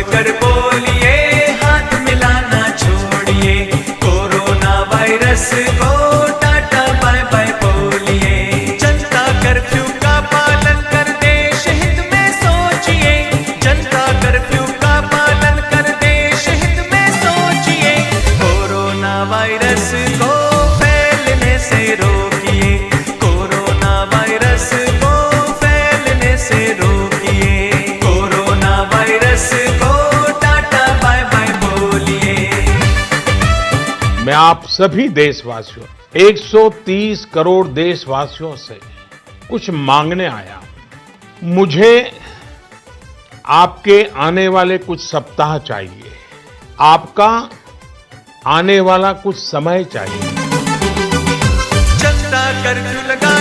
जोड़कर बोलिए, हाथ मिलाना छोड़िए, कोरोना वायरस को टाटा बाय बाय बोलिए। जनता कर्फ्यू का पालन कर देश हित में सोचिए, जनता कर्फ्यू का पालन कर देश हित में सोचिए। कोरोना वायरस को फैलने से रोकिए, कोरोना वायरस को फैलने से रोकिए, कोरोना वायरस को टाटा बाय बाय बोलिए। मैं आप सभी देशवासियों 130 करोड़ देशवासियों से कुछ मांगने आया हूं। मुझे आपके आने वाले कुछ सप्ताह चाहिए, आपका आने वाला कुछ समय चाहिए। जनता कर्फ्यू लगा